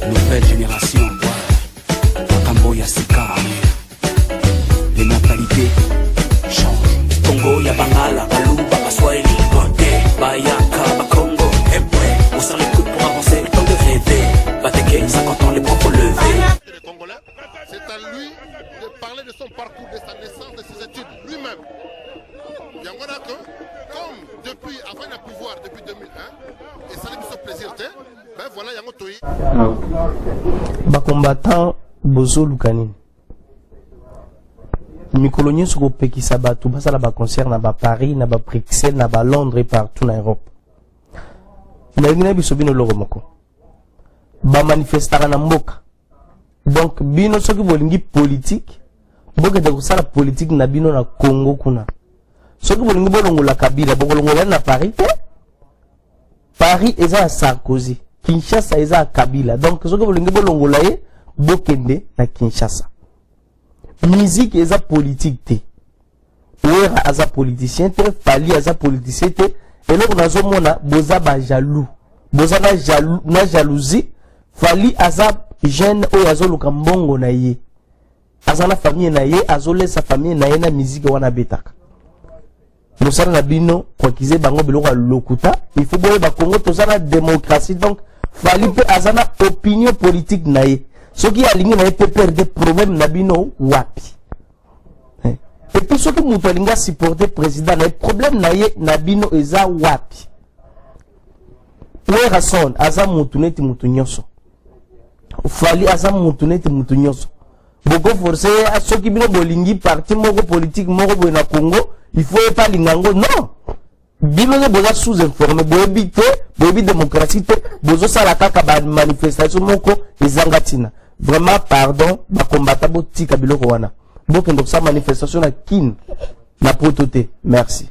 Nouvelle génération, Makambo Yassika. Les mentalités changent. Congo, Yabangala, Baluba, Baswahili, Bordé, Bayaka, Bakongo, Eboué. On sort les coudes pour avancer, temps de rêver. Bateke, 50 ans, les bras relevés. Les Congolais, c'est à lui de parler de son parcours, de sa naissance, de ses études, lui-même. Il y a un que, comme depuis, avant le pouvoir, depuis 2001, et ça lui fait plaisir, ben voilà, il y a un toy. Ba combattant Bozo Lukanine. Mikolo nyonso ko pekisa bato basala ba concert na ba Paris na ba Bruxelles na ba Londres et partout na Europe. Na ngina biso bino logo moko. Ba manifestara na mboka. Donc bino soki bolingi politique, boke de kosala politique na bino na Congo kuna. Soki bolingi bolongola Kabila, bolongola na Paris te. Paris eza Sarkozy, Kinshasa eza Kabila. Donc soki bolingi bolongola ye, bokende na Kinshasa. Musique eza politique te. Ouera aza politicien te, Fali aza politicien te. Et là on a zomona boza ba jaloux. Boza na jalousie. Fali aza jeune ou azo luka mbongo na ye. Aza na famille na ye, azo sa famille na ye na musique wana betaka. Mosala na bino kwa kize bango biloko lokuta, il faut boye ba Congo to sana démocratie. Donc Fali pe aza na opinion politique na ye. Soki alingi na ye pe perdre problème na bino wapi. Et puis soki muto alinga supporter président na ye problème na ye na bino eza wapi. Ouera son aza mutu neti mutu nyonso. Fali aza mutu neti mutu nyonso. Boko forcé a soki bino bolingi parti moko politique moko boye na Congo, il faut pas lingango non. Bino ne boza sous-informé, boyebi te, boyebi démocratie te, bozo sala kaka ba manifestation moko ezangatina. Vraiment pardon, ba combattant bo tika biloko wana. Bokendo sa manifestation na kin na prototé. Merci.